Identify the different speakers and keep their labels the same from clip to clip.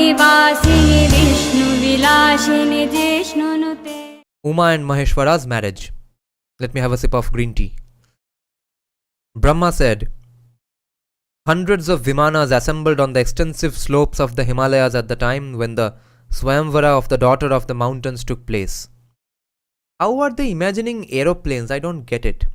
Speaker 1: निवासिनि विष्णुविलासिनि जिष्णुनुते.
Speaker 2: Uma and Maheshvara's marriage. Let me have a sip of green tea. Brahma said, hundreds of Vimanas assembled on the extensive slopes of the Himalayas at the time when the Swayamvara of the daughter of the mountains took place. How are they imagining aeroplanes? I don't get it.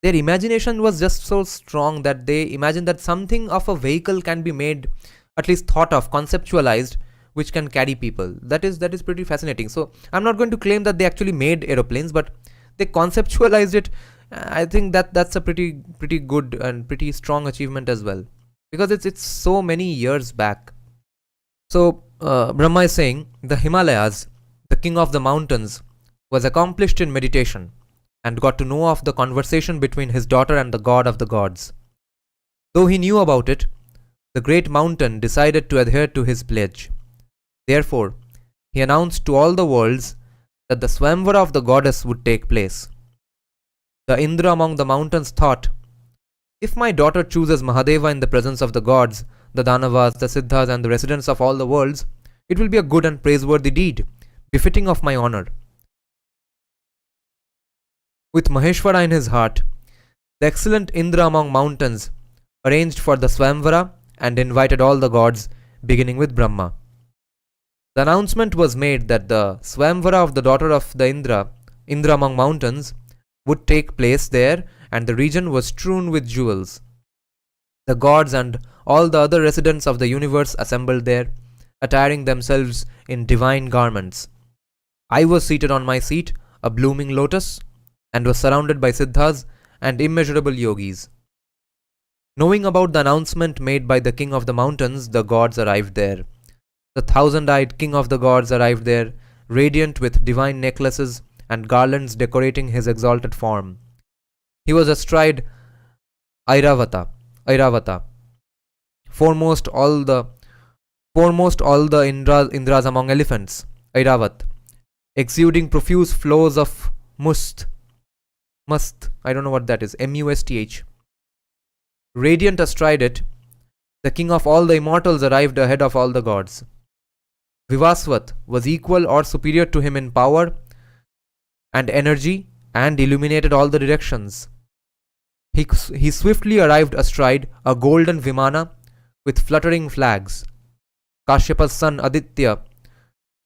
Speaker 2: Their imagination was just so strong that they imagined that something of a vehicle can be made, at least thought of, conceptualized, which can carry people. That is pretty fascinating. So I'm not going to claim that they actually made aeroplanes, but they conceptualized it. I think that's a pretty good and pretty strong achievement as well, because it's so many years back. So Brahma is saying the Himalayas, the king of the mountains, was accomplished in meditation and got to know of the conversation between his daughter and the god of the gods. Though he knew about it, the great mountain decided to adhere to his pledge. Therefore, he announced to all the worlds that the Swayamvara of the goddess would take place. The Indra among the mountains thought, if my daughter chooses Mahadeva in the presence of the gods, the Danavas, the Siddhas and the residents of all the worlds, it will be a good and praiseworthy deed, befitting of my honor. With Maheshvara in his heart, the excellent Indra among mountains arranged for the Swayamvara and invited all the gods, beginning with Brahma. The announcement was made that the Swayamvara of the daughter of the Indra among mountains, would take place there, and the region was strewn with jewels. The gods and all the other residents of the universe assembled there, attiring themselves in divine garments. I was seated on my seat, a blooming lotus, and was surrounded by Siddhas and immeasurable yogis. Knowing about the announcement made by the king of the mountains, the gods arrived there. The thousand-eyed king of the gods arrived there, radiant with divine necklaces and garlands decorating his exalted form. He was astride Airavata, foremost all the Indras among elephants, Airavat, exuding profuse flows of must, I don't know what that is, musth. Radiant astride it, the king of all the immortals arrived ahead of all the gods. Vivasvat was equal or superior to him in power and energy, and illuminated all the directions. He swiftly arrived astride a golden Vimana with fluttering flags. Kashyapa's son Aditya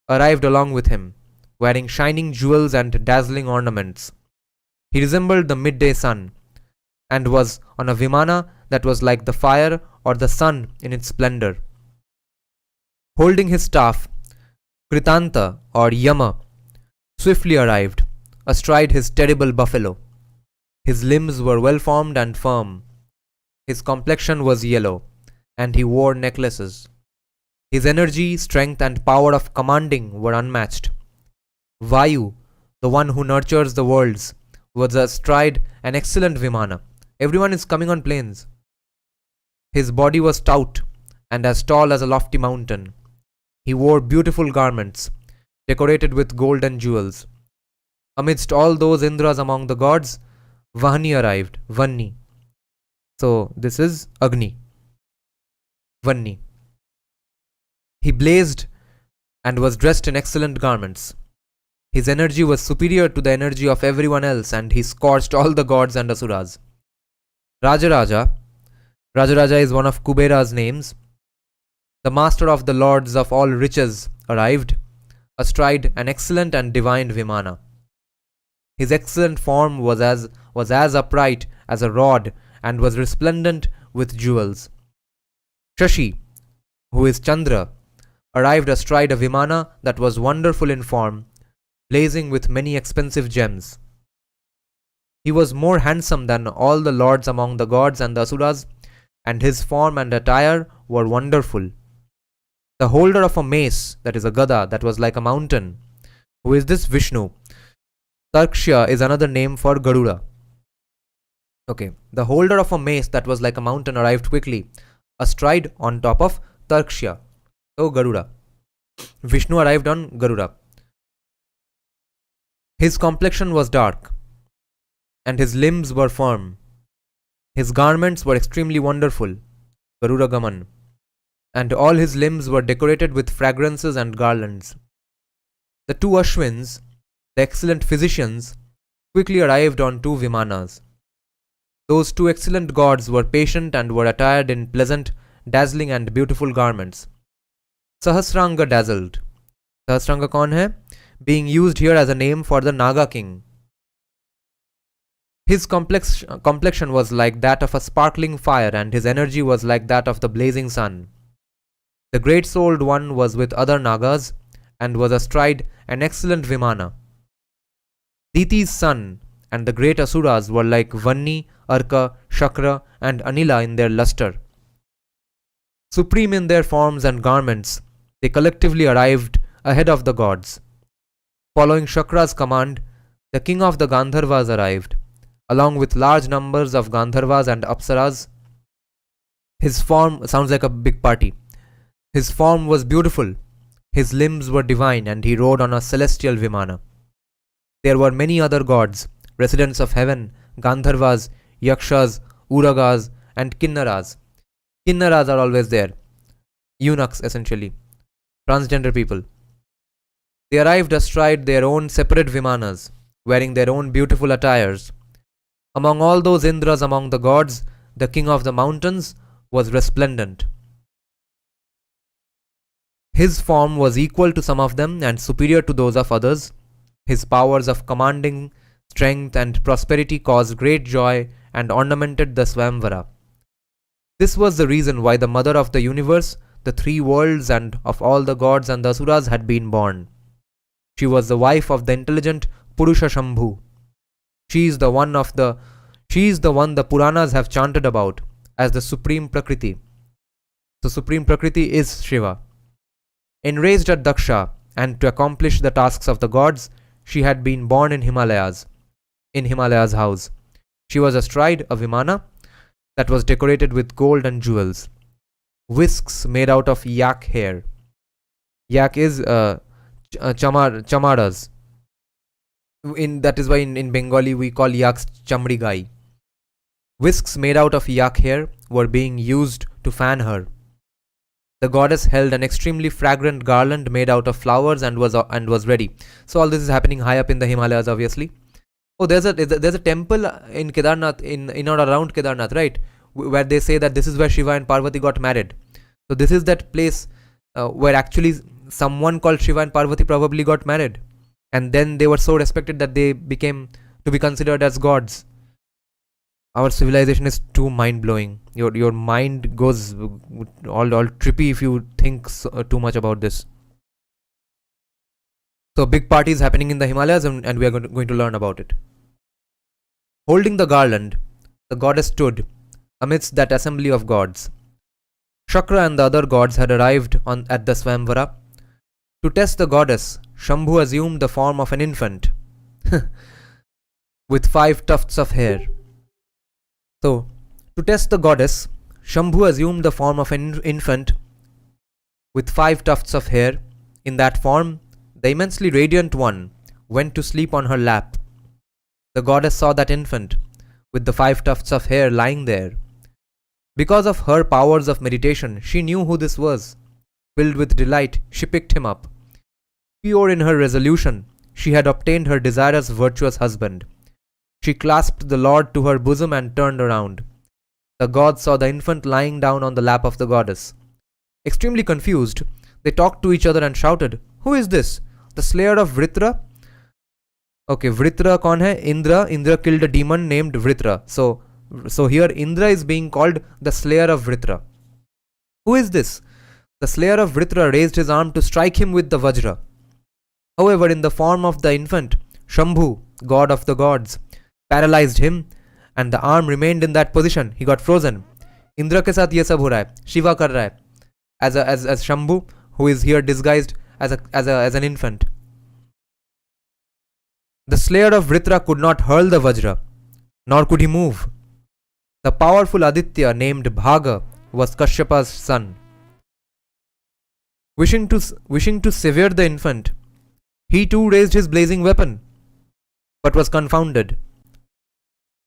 Speaker 2: arrived along with him, wearing shining jewels and dazzling ornaments. He resembled the midday sun, and was on a Vimana that was like the fire or the sun in its splendor. Holding his staff, Kritanta or Yama swiftly arrived, astride his terrible buffalo. His limbs were well formed and firm. His complexion was yellow, and he wore necklaces. His energy, strength and power of commanding were unmatched. Vayu, the one who nurtures the worlds, was astride an excellent Vimana. Everyone is coming on planes. His body was stout and as tall as a lofty mountain. He wore beautiful garments, decorated with gold and jewels. Amidst all those Indras among the gods, Vahni arrived, Vanni. So this is Agni. Vanni. He blazed and was dressed in excellent garments. His energy was superior to the energy of everyone else, and he scorched all the gods and asuras. Rajaraja is one of Kubera's names. The master of the lords of all riches arrived, astride an excellent and divine Vimana. His excellent form was as upright as a rod and was resplendent with jewels. Shashi, who is Chandra, arrived astride a Vimana that was wonderful in form, blazing with many expensive gems. He was more handsome than all the lords among the gods and the asuras, and his form and attire were wonderful. The holder of a mace, that is a gada, that was like a mountain. Who is this Vishnu? Tarksha is another name for Garuda. Okay, the holder of a mace that was like a mountain arrived quickly, astride on top of Tarksha. So Garuda. Vishnu arrived on Garuda. His complexion was dark, and his limbs were firm. His garments were extremely wonderful. Garuda Gaman. and all his limbs were decorated with fragrances and garlands. The two Ashwins, the excellent physicians, quickly arrived on two Vimanas. Those two excellent gods were patient and were attired in pleasant, dazzling and beautiful garments. Sahasranga dazzled. Sahasranga kaun hai? Being used here as a name for the Naga king. His complexion was like that of a sparkling fire, and his energy was like that of the blazing sun. The great-souled one was with other Nagas, and was astride an excellent Vimana. Diti's son and the great Asuras were like Vanni, Arka, Shakra, and Anila in their luster. Supreme in their forms and garments, they collectively arrived ahead of the gods. Following Shakra's command, the king of the Gandharvas arrived, along with large numbers of Gandharvas and Apsaras. His form sounds like a big party. His form was beautiful, his limbs were divine, and he rode on a celestial Vimana. There were many other gods, residents of heaven, Gandharvas, Yakshas, Uragas, and Kinnaras. Kinnaras are always there. Eunuchs, essentially. Transgender people. They arrived astride their own separate Vimanas, wearing their own beautiful attires. Among all those Indras among the gods, the king of the mountains was resplendent. His form was equal to some of them and superior to those of others. His powers of commanding strength and prosperity caused great joy and ornamented the Swayamvara. This was the reason why the mother of the universe, the three worlds, and of all the gods and the Asuras had been born. She was the wife of the intelligent Purusha Shambhu. She is the one the Puranas have chanted about as the Supreme Prakriti. The Supreme Prakriti is Shiva. Enraged at Daksha and to accomplish the tasks of the gods, she had been born in Himalayas house. She was astride a Vimana that was decorated with gold and jewels. Whisks made out of yak hair. Yak is chamaras. That is why in Bengali we call yaks chamri gai. Whisks made out of yak hair were being used to fan her. The goddess held an extremely fragrant garland made out of flowers and was ready. So all this is happening high up in the Himalayas, obviously. Oh, there's a temple in Kedarnath, in or around Kedarnath, right? Where they say that this is where Shiva and Parvati got married. So this is that place where actually someone called Shiva and Parvati probably got married. And then they were so respected that they became to be considered as gods. Our civilization is too mind-blowing. Your mind goes all trippy if you think too much about this. So big party is happening in the Himalayas, and we are going to learn about it. Holding the garland, the goddess stood amidst that assembly of gods. Shakra and the other gods had arrived at the Swayamvara. To test the goddess, Shambhu assumed the form of an infant with 5 tufts of hair. So, to test the goddess, Shambhu assumed the form of an infant with 5 tufts of hair. In that form, the immensely radiant one went to sleep on her lap. The goddess saw that infant with the 5 tufts of hair lying there. Because of her powers of meditation, she knew who this was. Filled with delight, she picked him up. Pure in her resolution, she had obtained her desirous virtuous husband. She clasped the Lord to her bosom and turned around. The gods saw the infant lying down on the lap of the goddess. Extremely confused, they talked to each other and shouted, "Who is this? The slayer of Vritra?" Okay, Vritra kaun hai? Indra. Indra killed a demon named Vritra. So here Indra is being called the slayer of Vritra. Who is this? The slayer of Vritra raised his arm to strike him with the Vajra. However, in the form of the infant, Shambhu, god of the gods, paralyzed him, and the arm remained in that position. He got frozen. Indra ke saath ye sab ho raha hai. Shiva kar raha hai. As Shambhu, who is here disguised as an infant. The slayer of Vritra could not hurl the Vajra, nor could he move. The powerful Aditya named Bhaga was Kashyapa's son. Wishing to sever the infant, he too raised his blazing weapon, but was confounded.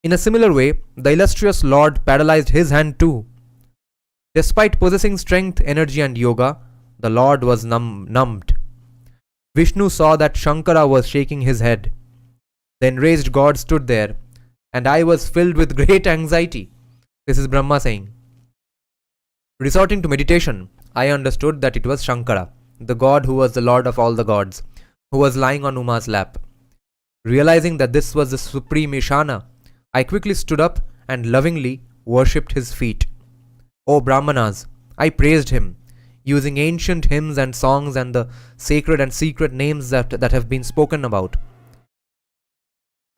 Speaker 2: In a similar way, the illustrious Lord paralyzed his hand too. Despite possessing strength, energy, and yoga, the Lord was numbed. Vishnu saw that Shankara was shaking his head. The enraged god stood there, and I was filled with great anxiety. This is Brahma saying. Resorting to meditation, I understood that it was Shankara, the god who was the lord of all the gods, who was lying on Uma's lap. Realizing that this was the supreme Ishana, I quickly stood up and lovingly worshipped his feet. O Brahmanas, I praised him, using ancient hymns and songs and the sacred and secret names that have been spoken about.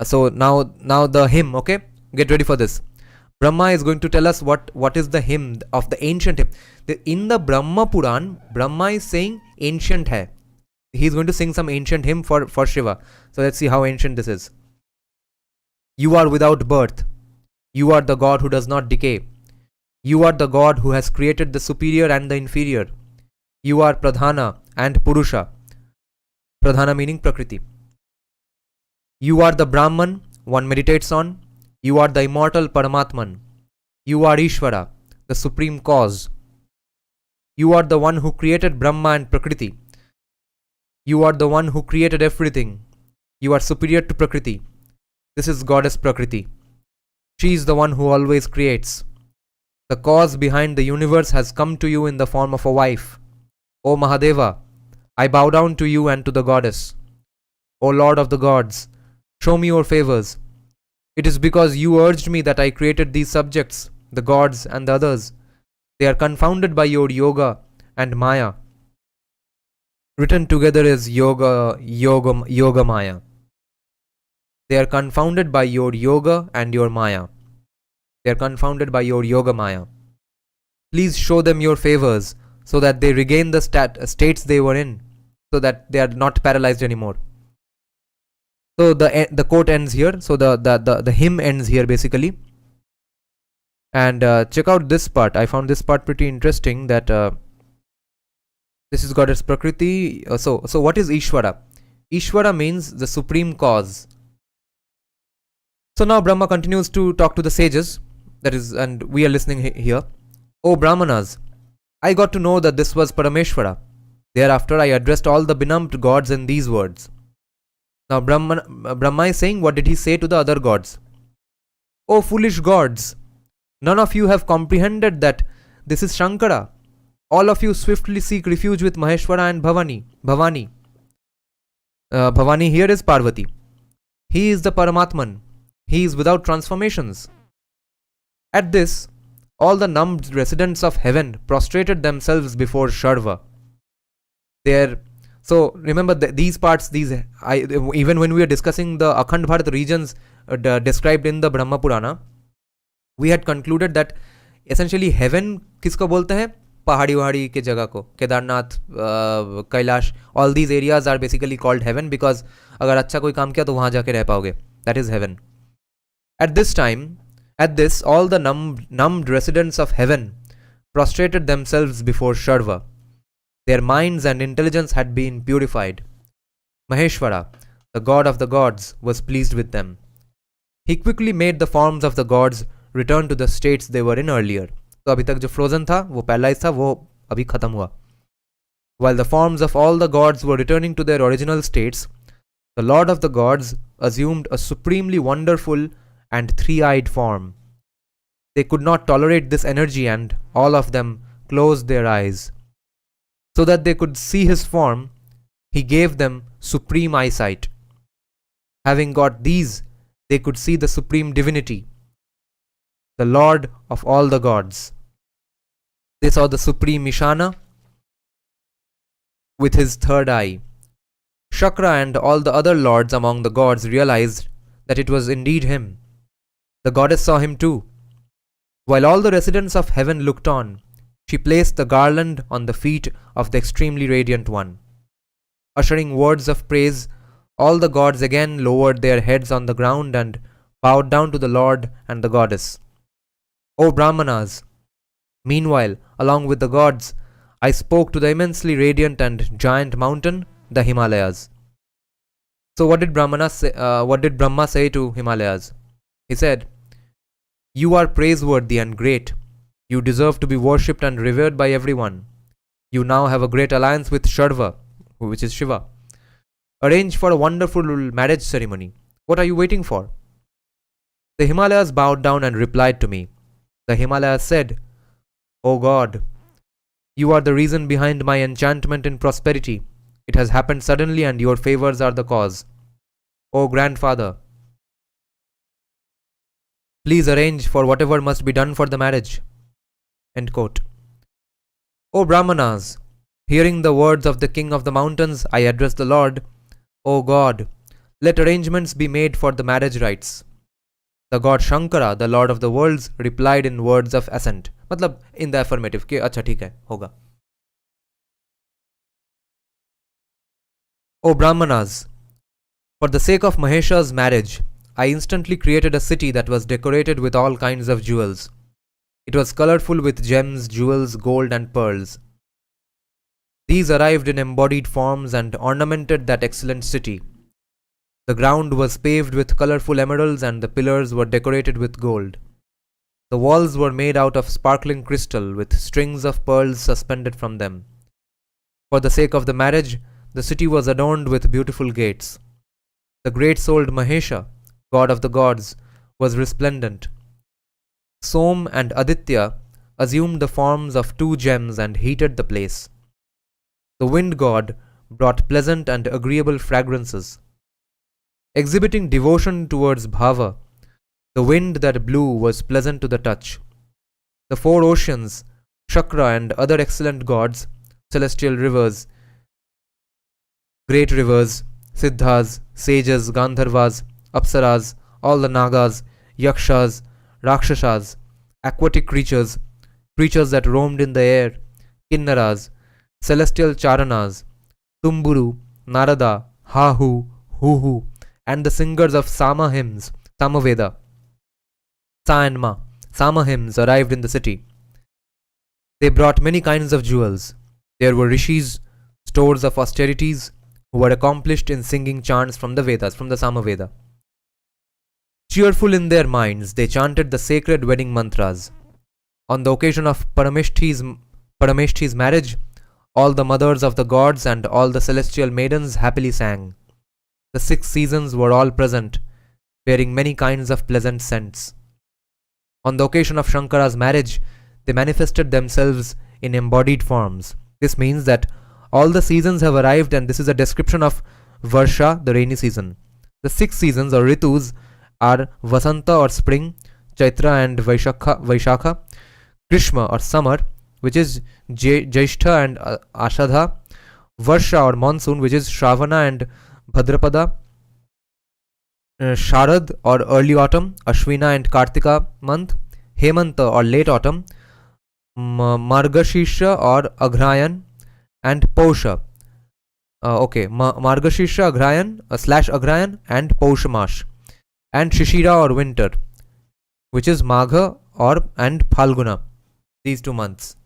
Speaker 2: So now the hymn, okay? Get ready for this. Brahma is going to tell us what is the hymn of the ancient hymn. In the Brahma Puran, Brahma is saying ancient hai. He's going to sing some ancient hymn for Shiva. So let's see how ancient this is. You are without birth. You are the God who does not decay. You are the God who has created the superior and the inferior. You are Pradhana and Purusha. Pradhana meaning Prakriti. You are the Brahman one meditates on. You are the immortal Paramatman. You are Ishvara, the supreme cause. You are the one who created Brahma and Prakriti. You are the one who created everything. You are superior to Prakriti. This is Goddess Prakriti. She is the one who always creates. The cause behind the universe has come to you in the form of a wife. O Mahadeva, I bow down to you and to the goddess. O Lord of the gods, show me your favors. It is because you urged me that I created these subjects, the gods and the others. They are confounded by your yoga and maya. Written together is yoga maya. They are confounded by your yoga and your maya. They are confounded by your yoga maya. Please show them your favors so that they regain the states they were in, so that they are not paralyzed anymore. So the quote ends here. So the hymn ends here basically. And check out this part. I found this part pretty interesting. That this is Goddess Prakriti. So what is Ishvara? Ishvara means the supreme cause. So now Brahma continues to talk to the sages. That is, and we are listening here. O Brahmanas, I got to know that this was Parameshvara. Thereafter I addressed all the benumbed gods in these words. Now Brahma is saying, what did he say to the other gods? O foolish gods, none of you have comprehended that this is Shankara. All of you swiftly seek refuge with Maheshvara and Bhavani. Bhavani here is Parvati. He is the Paramatman. He is without transformations. At this, all the numbed residents of heaven prostrated themselves before Sharva. So remember these parts, even when we were discussing the Akhand Bharat regions described in the Brahma Purana, we had concluded that essentially heaven किसको बोलते हैं? पहाड़ी के जगह को, Kedarnath, Kailash, all these areas are basically called heaven because अगर अच्छा कोई काम किया तो वहाँ जाके रह पाओगे. That is heaven. At this, all the numbed residents of heaven prostrated themselves before Sharva. Their minds and intelligence had been purified. Maheshvara, the god of the gods, was pleased with them. He quickly made the forms of the gods return to the states they were in earlier. So अभी तक जो frozen था, वो paralyzed था, वो अभी खत्म हुआ. While the forms of all the gods were returning to their original states, the Lord of the gods assumed a supremely wonderful and three-eyed form. They could not tolerate this energy and all of them closed their eyes. So that they could see his form, he gave them supreme eyesight. Having got these, they could see the supreme divinity, the Lord of all the gods. They saw the supreme Ishana with his third eye. Shakra and all the other lords among the gods realized that it was indeed him. The goddess saw him too. While all the residents of heaven looked on, she placed the garland on the feet of the extremely radiant one. Uttering words of praise, all the gods again lowered their heads on the ground and bowed down to the Lord and the goddess. O Brahmanas! Meanwhile, along with the gods, I spoke to the immensely radiant and giant mountain, the Himalayas. So what did Brahma say to Himalayas? He said, "You are praiseworthy and great. You deserve to be worshipped and revered by everyone. You now have a great alliance with Sharva, which is Shiva. Arrange for a wonderful marriage ceremony. What are you waiting for? The Himalayas bowed down and replied to me. The Himalayas said, O God, you are the reason behind my enchantment in prosperity. It has happened suddenly and your favors are the cause. O grandfather, please arrange for whatever must be done for the marriage. End quote. O Brahmanas, hearing the words of the king of the mountains, I address the Lord. O God, let arrangements be made for the marriage rites. The god Shankara, the lord of the worlds, replied in words of assent. मतलब in the affirmative कि अच्छा ठीक है होगा. O Brahmanas, for the sake of Maheshvara's marriage, I instantly created a city that was decorated with all kinds of jewels. It was colorful with gems, jewels, gold and pearls. These arrived in embodied forms and ornamented that excellent city. The ground was paved with colorful emeralds and the pillars were decorated with gold. The walls were made out of sparkling crystal with strings of pearls suspended from them. For the sake of the marriage, the city was adorned with beautiful gates. The great-souled Mahesha, god of the gods, was resplendent. Som and Aditya assumed the forms of two gems and heated the place. The wind god brought pleasant and agreeable fragrances. Exhibiting devotion towards Bhava, the wind that blew was pleasant to the touch. The four oceans, Chakra and other excellent gods, celestial rivers, great rivers, Siddhas, sages, Gandharvas, Apsaras, all the Nagas, Yakshas, Rakshasas, aquatic creatures, creatures that roamed in the air, Kinnaras, celestial Charanas, Tumburu, Narada, Hahu, Huhu, and the singers of Sama hymns, Samaveda, Sa and Ma, Sama hymns arrived in the city. They brought many kinds of jewels. There were rishis, stores of austerities, who were accomplished in singing chants from the Vedas, from the Samaveda. Cheerful in their minds, they chanted the sacred wedding mantras. On the occasion of Parameshti's marriage, all the mothers of the gods and all the celestial maidens happily sang. The 6 seasons were all present, bearing many kinds of pleasant scents. On the occasion of Shankara's marriage, they manifested themselves in embodied forms. This means that all the seasons have arrived, and this is a description of Varsha, the rainy season. The 6 seasons or Ritus are Vasanta or spring, Chaitra and Vaishakha, Grishma or summer, which is Jaishtha and Ashadha, Varsha or monsoon, which is Shravana and Bhadrapada, Sharad or early autumn, Ashwina and Kartika month, Hemanta or late autumn, Margashisha or Aghrayan, and Pausha. Margashisha Aghrayan /Aghrayan and Paushamash, and Shishira or winter, which is Magha and Phalguna. These 2 months.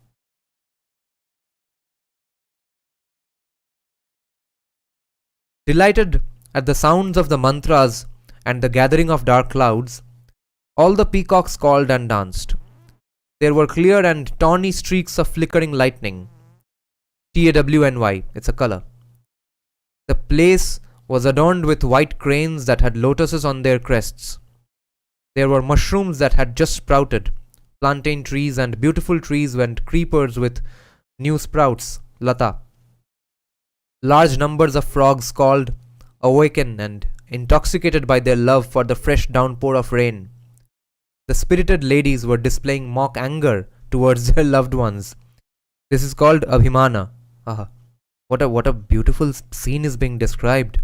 Speaker 2: Delighted at the sounds of the mantras and the gathering of dark clouds, all the peacocks called and danced. There were clear and tawny streaks of flickering lightning. TAWNY, it's a color. The place was adorned with white cranes that had lotuses on their crests. There were mushrooms that had just sprouted, plantain trees and beautiful trees and creepers with new sprouts, lata. Large numbers of frogs called, awaken and intoxicated by their love for the fresh downpour of rain. The spirited ladies were displaying mock anger towards their loved ones. This is called abhimana. What a beautiful scene is being described.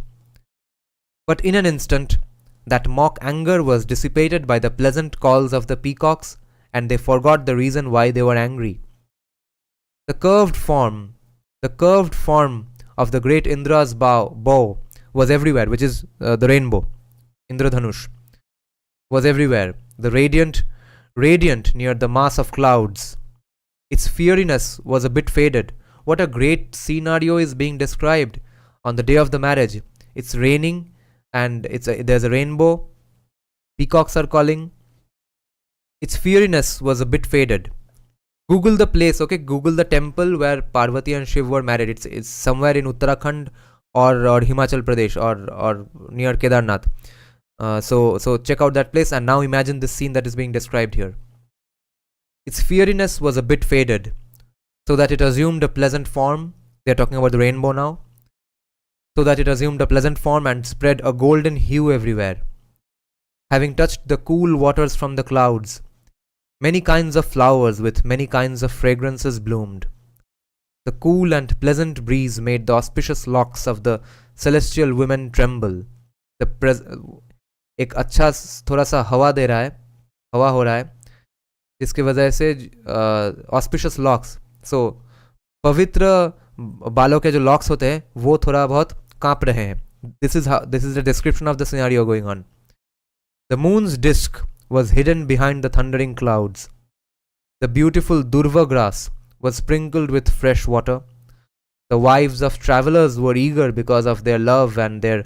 Speaker 2: But in an instant, that mock anger was dissipated by the pleasant calls of the peacocks, and they forgot the reason why they were angry. The curved form of the great Indra's bow was everywhere, which is the rainbow, Indradhanush, was everywhere, the radiant near the mass of clouds. Its fieriness was a bit faded. What a great scenario is being described. On the day of the marriage, it's raining and there's a rainbow, peacocks are calling. Its fieriness was a bit faded. Google the place, okay? Google the temple where Parvati and Shiv were married. It's somewhere in Uttarakhand or Himachal Pradesh or near Kedarnath. So check out that place and now imagine this scene that is being described here. Its fieriness was a bit faded, so that it assumed a pleasant form. They are talking about the rainbow now. So that it assumed a pleasant form and spread a golden hue everywhere. Having touched the cool waters from the clouds, many kinds of flowers with many kinds of fragrances bloomed. The cool and pleasant breeze made the auspicious locks of the celestial women tremble. एक अच्छा थोड़ा सा हवा दे रहा है, हवा हो रहा है, जिसकी वजह से ऑस्पिशियस लॉक्स, सो पवित्र बालों के जो लॉक्स होते हैं वो थोड़ा बहुत कांप रहे हैं. This is the description of the scenario going on. The moon's disc was hidden behind the thundering clouds. The beautiful durva grass was sprinkled with fresh water. The wives of travelers were eager because of their love, and their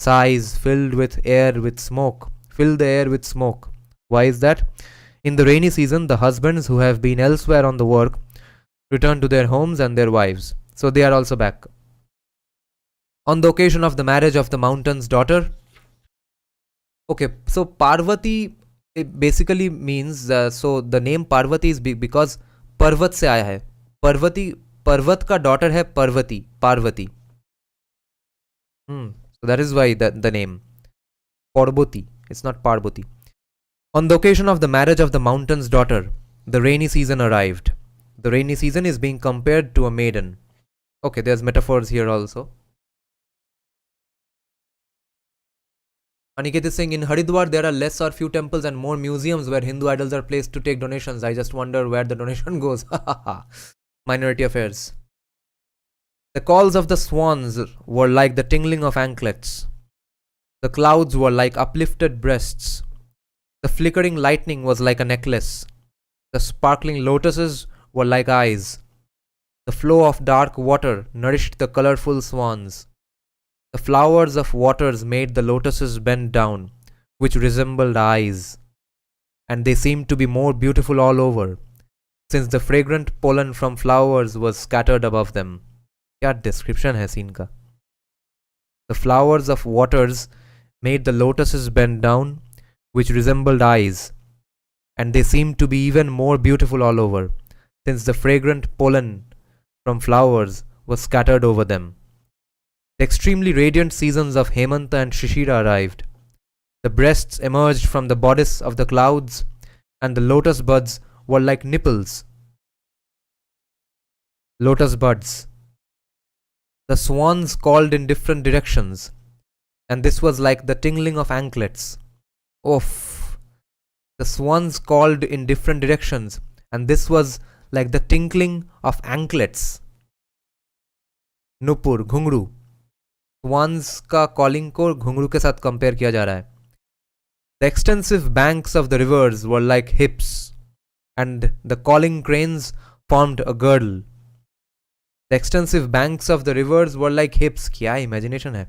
Speaker 2: sighs filled the air with smoke. Why is that? In the rainy season, the husbands who have been elsewhere on the work return to their homes and their wives. So they are also back. On the occasion of the marriage of the mountain's daughter. Okay, so Parvati, it basically means, so the name Parvati is because Parvat se aaya hai. Parvat ka daughter hai Parvati. So that is why the name Parvati. It's not Parvati. On the occasion of the marriage of the mountain's daughter, the rainy season arrived. The rainy season is being compared to a maiden. Okay, there's metaphors here also. Aniket is saying, in Haridwar there are less or few temples and more museums where Hindu idols are placed to take donations. I just wonder where the donation goes. Minority affairs. The calls of the swans were like the tingling of anklets. The clouds were like uplifted breasts. The flickering lightning was like a necklace. The sparkling lotuses were like eyes. The flow of dark water nourished the colorful swans. The flowers of waters made the lotuses bend down, which resembled eyes, and they seemed to be more beautiful all over, since the fragrant pollen from flowers was scattered above them. Kya description hai scene ka? The flowers of waters made the lotuses bend down, which resembled eyes, and they seemed to be even more beautiful all over, since the fragrant pollen from flowers was scattered over them. The extremely radiant seasons of Hemanta and Shishira arrived. The breasts emerged from the bodice of the clouds, and the lotus buds were like nipples. Lotus buds. The swans called in different directions, and this was like the tingling of anklets. Oof. The swans called in different directions, and this was like the tinkling of anklets. Nupur, घुंघरू. Swans का calling को घुंघरू के साथ compare किया जा रहा है. The extensive banks of the rivers were like hips, and the calling cranes formed a girdle. The extensive banks of the rivers were like hips. क्या imagination है.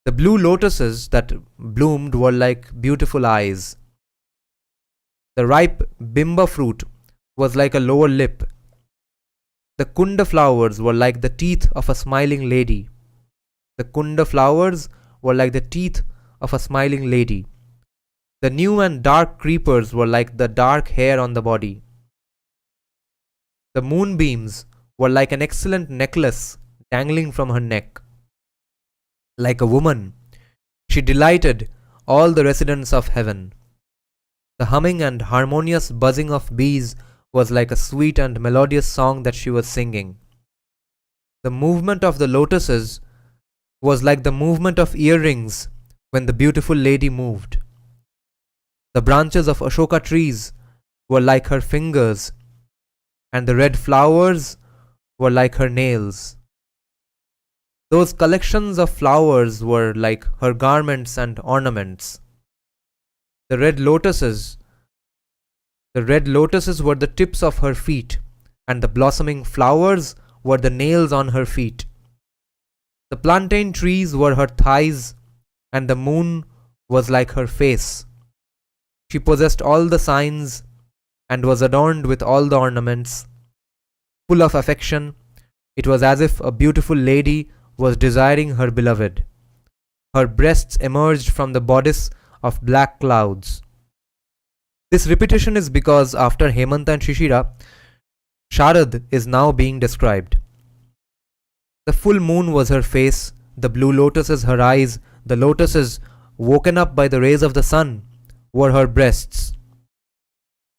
Speaker 2: The blue lotuses that bloomed were like beautiful eyes. The ripe bimba fruit was like a lower lip. The kunda flowers were like the teeth of a smiling lady. The kunda flowers were like the teeth of a smiling lady. The new and dark creepers were like the dark hair on the body. The moonbeams were like an excellent necklace dangling from her neck. Like a woman, she delighted all the residents of heaven. The humming and harmonious buzzing of bees was like a sweet and melodious song that she was singing. The movement of the lotuses was like the movement of earrings when the beautiful lady moved. The branches of Ashoka trees were like her fingers, and the red flowers were like her nails. Those collections of flowers were like her garments and ornaments. The red lotuses were the tips of her feet, and the blossoming flowers were the nails on her feet. The plantain trees were her thighs, and the moon was like her face. She possessed all the signs and was adorned with all the ornaments. Full of affection, it was as if a beautiful lady was desiring her beloved. Her breasts emerged from the bodice of black clouds. This repetition is because after Hemanta and Shishira, Sharad is now being described. The full moon was her face, the blue lotuses her eyes, the lotuses woken up by the rays of the sun were her breasts.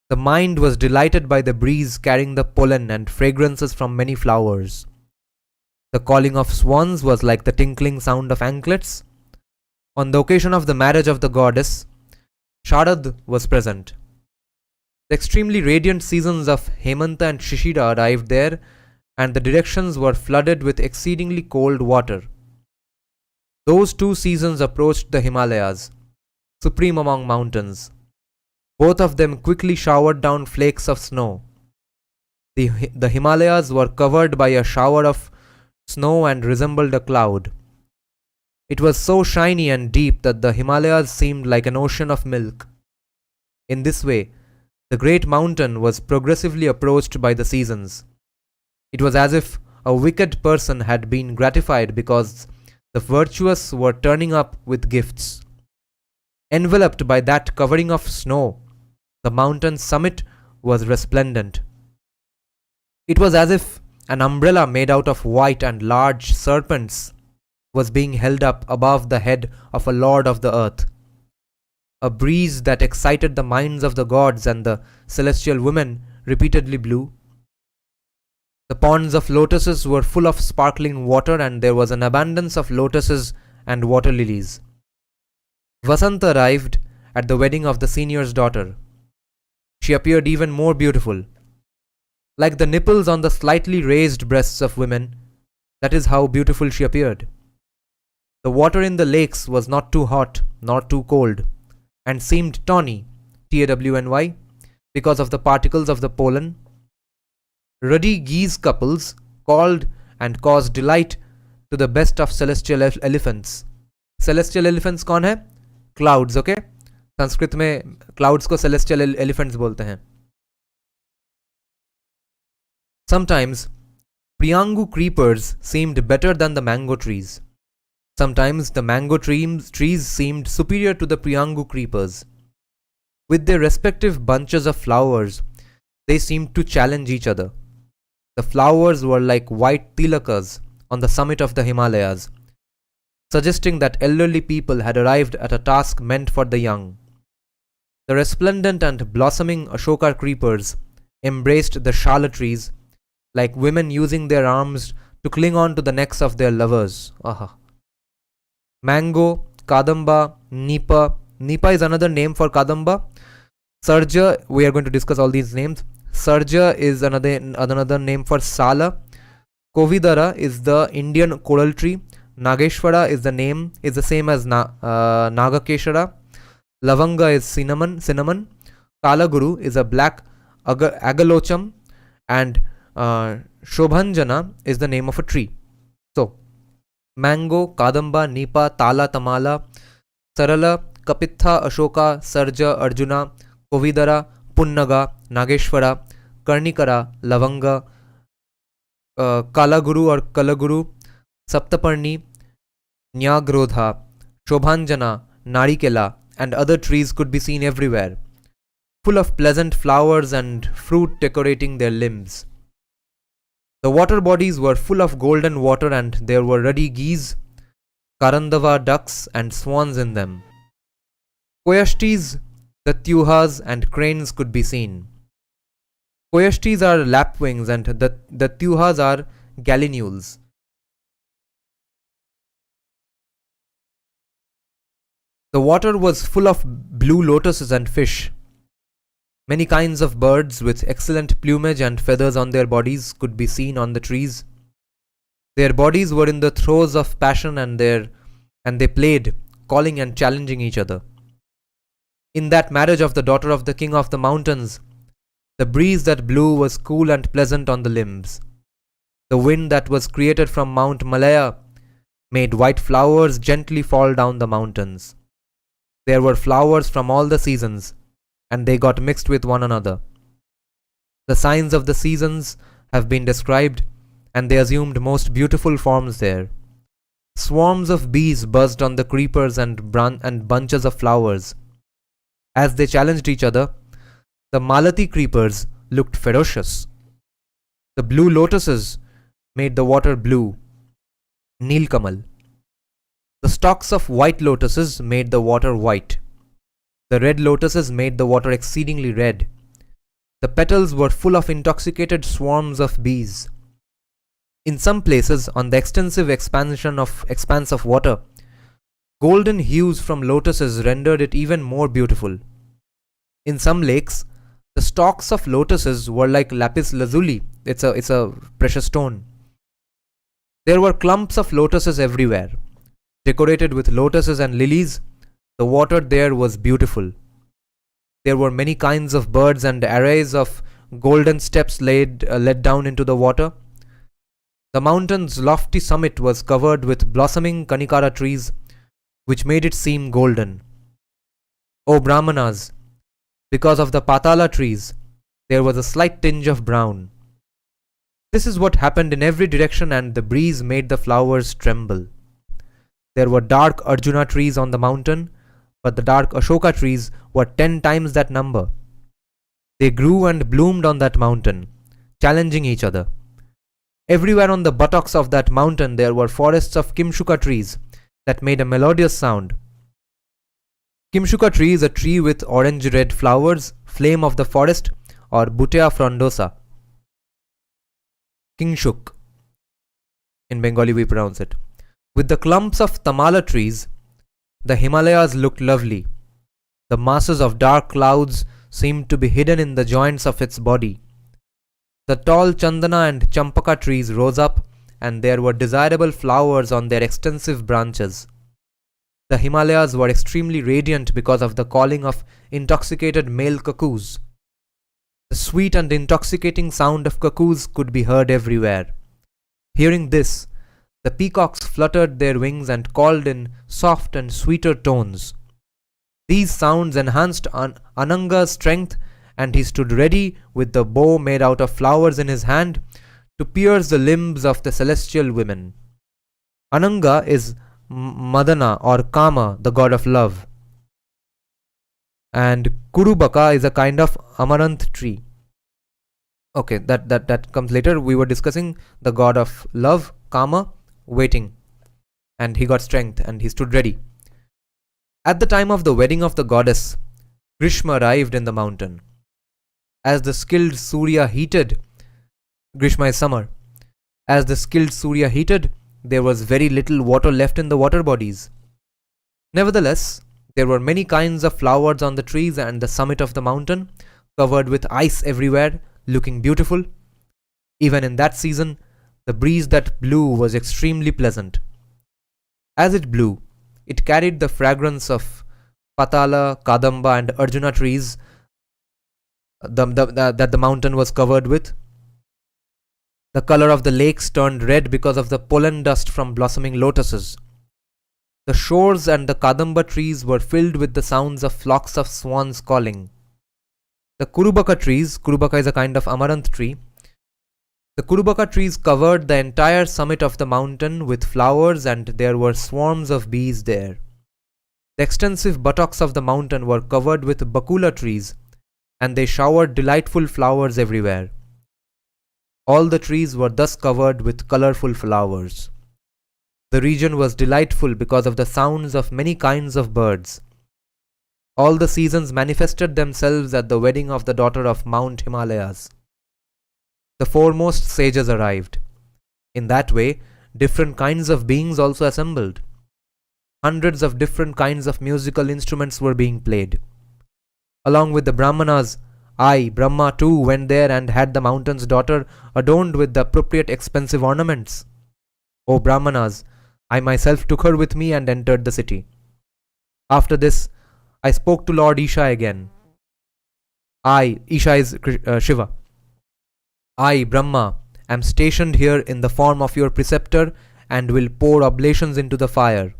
Speaker 2: The mind was delighted by the breeze carrying the pollen and fragrances from many flowers. The calling of swans was like the tinkling sound of anklets. On the occasion of the marriage of the goddess, Sharad was present. The extremely radiant seasons of Hemanta and Shishira arrived there, and the directions were flooded with exceedingly cold water. Those two seasons approached the Himalayas, supreme among mountains. Both of them quickly showered down flakes of snow. The Himalayas were covered by a shower of snow and resembled a cloud. It was so shiny and deep that the Himalayas seemed like an ocean of milk. In this way, the great mountain was progressively approached by the seasons. It was as if a wicked person had been gratified because the virtuous were turning up with gifts. Enveloped by that covering of snow, the mountain's summit was resplendent. It was as if an umbrella made out of white and large serpents was being held up above the head of a lord of the earth. A breeze that excited the minds of the gods and the celestial women repeatedly blew. The ponds of lotuses were full of sparkling water, and there was an abundance of lotuses and water lilies. Vasanta arrived at the wedding of the senior's daughter. She appeared even more beautiful. Like the nipples on the slightly raised breasts of women, that is how beautiful she appeared. The water in the lakes was not too hot nor too cold, and seemed tawny, Tawny, because of the particles of the pollen. Ruddy geese couples called and caused delight to the best of celestial elephants. Celestial elephants कौन है? Clouds, okay? Sanskrit में clouds को celestial elephants बोलते हैं. Sometimes Priyangu creepers seemed better than the mango trees. Sometimes the mango trees seemed superior to the Priyangu creepers. With their respective bunches of flowers, they seemed to challenge each other. The flowers were like white tilakas on the summit of the Himalayas, suggesting that elderly people had arrived at a task meant for the young. The resplendent and blossoming Ashoka creepers embraced the shala trees like women using their arms to cling on to the necks of their lovers. Aha. Mango, Kadamba, Nipa. Nipa is another name for Kadamba. Sarja, we are going to discuss all these names. Sarja is another name for Sala. Kovidara is the Indian coral tree. Nageshvara is the same as Nagakeshara. Lavanga is cinnamon. Kalaguru is a black agalocham, and Shobhanjana is the name of a tree. So, Mango, Kadamba, Nipa, Tala, Tamala, Sarala, Kapitha, Ashoka, Sarja, Arjuna, Kovidara, Punnaga, Nageshwara, Karnikara, Lavanga, Kalaguru or Kalaguru, Saptaparni, Nyagrodha, Shobhanjana, Narikela, and other trees could be seen everywhere, full of pleasant flowers and fruit decorating their limbs. The water bodies were full of golden water, and there were ruddy geese, Karandava ducks, and swans in them. Koyashtis, Datyuhas, and cranes could be seen. Koyashtis are lapwings, and the Datyuhas are gallinules. The water was full of blue lotuses and fish. Many kinds of birds with excellent plumage and feathers on their bodies could be seen on the trees. Their bodies were in the throes of passion, and they played, calling and challenging each other. In that marriage of the daughter of the king of the mountains, the breeze that blew was cool and pleasant on the limbs. The wind that was created from Mount Malaya made white flowers gently fall down the mountains. There were flowers from all the seasons, and they got mixed with one another. The signs of the seasons have been described, and they assumed most beautiful forms there. Swarms of bees buzzed on the creepers and bunches of flowers. As they challenged each other, the malati creepers looked ferocious. The blue lotuses made the water blue, Nilkamal. The stalks of white lotuses made the water white. The red lotuses made the water exceedingly red. The petals were full of intoxicated swarms of bees. In some places, on the extensive expanse of water, golden hues from lotuses rendered it even more beautiful. In some lakes, the stalks of lotuses were like lapis lazuli. It's a precious stone. There were clumps of lotuses everywhere. Decorated with lotuses and lilies, the water there was beautiful. There were many kinds of birds and arrays of golden steps led down into the water. The mountain's lofty summit was covered with blossoming kanikara trees, which made it seem golden. O Brahmanas, because of the patala trees, there was a slight tinge of brown. This is what happened in every direction, and the breeze made the flowers tremble. There were dark Arjuna trees on the mountain, but the dark Ashoka trees were 10 times that number. They grew and bloomed on that mountain, challenging each other. Everywhere on the buttocks of that mountain there were forests of Kimshuka trees that made a melodious sound. Kimshuka tree is a tree with orange-red flowers, flame of the forest, or Butea frondosa. Kingshuk. In Bengali we pronounce it. With the clumps of Tamala trees, the Himalayas looked lovely. The masses of dark clouds seemed to be hidden in the joints of its body. The tall Chandana and Champaka trees rose up, and there were desirable flowers on their extensive branches. The Himalayas were extremely radiant because of the calling of intoxicated male cuckoos. The sweet and intoxicating sound of cuckoos could be heard everywhere. Hearing this, the peacocks fluttered their wings and called in soft and sweeter tones. These sounds enhanced Ananga's strength, and he stood ready with the bow made out of flowers in his hand to pierce the limbs of the celestial women. Ananga is Madana or Kama, the god of love. And Kurubaka is a kind of amaranth tree. Okay, that comes later. We were discussing the god of love, Kama, waiting. And he got strength and he stood ready. At the time of the wedding of the goddess, Grishma arrived in the mountain. As the skilled Surya heated, Grishma is summer. As the skilled Surya heated, there was very little water left in the water bodies. Nevertheless, there were many kinds of flowers on the trees and the summit of the mountain, covered with ice everywhere, looking beautiful. Even in that season, the breeze that blew was extremely pleasant. As it blew, it carried the fragrance of Patala, Kadamba and Arjuna trees that the mountain was covered with. The color of the lakes turned red because of the pollen dust from blossoming lotuses. The shores and the Kadamba trees were filled with the sounds of flocks of swans calling. The Kurubaka trees, Kurubaka is a kind of amaranth tree, the Kurubaka trees covered the entire summit of the mountain with flowers, and there were swarms of bees there. The extensive buttocks of the mountain were covered with Bakula trees, and they showered delightful flowers everywhere. All the trees were thus covered with colorful flowers. The region was delightful because of the sounds of many kinds of birds. All the seasons manifested themselves at the wedding of the daughter of Mount Himalayas. The foremost sages arrived. In that way, different kinds of beings also assembled. Hundreds of different kinds of musical instruments were being played. Along with the Brahmanas, I, Brahma too, went there and had the mountain's daughter adorned with the appropriate expensive ornaments. O Brahmanas, I myself took her with me and entered the city. After this, I spoke to Lord Isha again. Isha is Shiva. I, Brahma, am stationed here in the form of your preceptor and will pour oblations into the fire.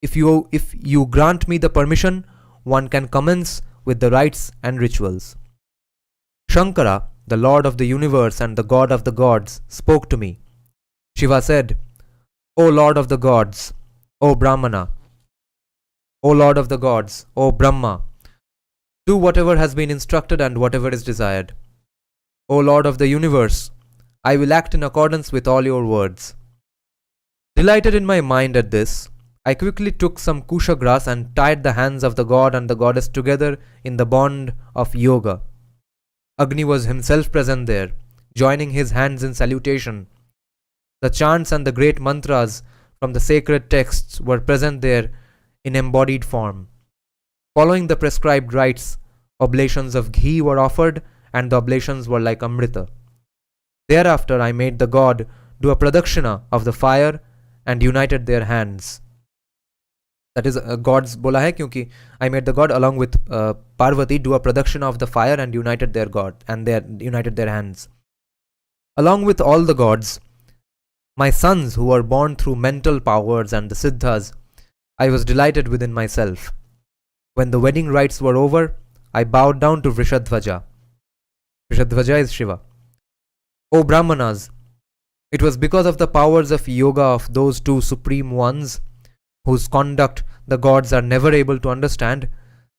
Speaker 2: If you grant me the permission, one can commence with the rites and rituals. Shankara, the Lord of the universe and the God of the gods, spoke to me. Shiva said, O Lord of the gods, O Brahmana, O Lord of the gods, O Brahma, do whatever has been instructed and whatever is desired. O Lord of the universe, I will act in accordance with all your words. Delighted in my mind at this, I quickly took some kusha grass and tied the hands of the god and the goddess together in the bond of yoga. Agni was himself present there, joining his hands in salutation. The chants and the great mantras from the sacred texts were present there in embodied form. Following the prescribed rites, oblations of ghee were offered, and the oblations were like amrita. Thereafter I made the god do a pradakshina of the fire and united their hands. That is, gods bola hai kyunki I made the god along with Parvati do a pradakshina of the fire and united their hands. Along with all the gods, my sons who were born through mental powers and the siddhas, I was delighted within myself. When the wedding rites were over, I bowed down to Vrishadhvaja. Vrishadhvaja is Shiva. O Brahmanas, it was because of the powers of yoga of those two supreme ones, whose conduct the gods are never able to understand,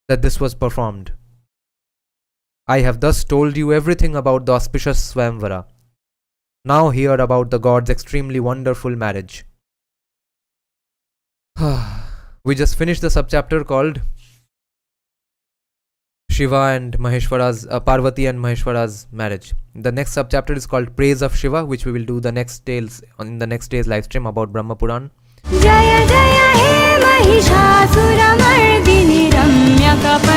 Speaker 2: that this was performed. I have thus told you everything about the auspicious Swayamvara. Now hear about the gods' extremely wonderful marriage. We just finished the subchapter called Shiva and Maheshvara's, Parvati and Maheshvara's marriage. The next subchapter is called Praise of Shiva, which we will do the next tales in the next day's live stream about Brahma Purana.
Speaker 1: जय जय हे महिषासुरमर्दिनि रम्यकप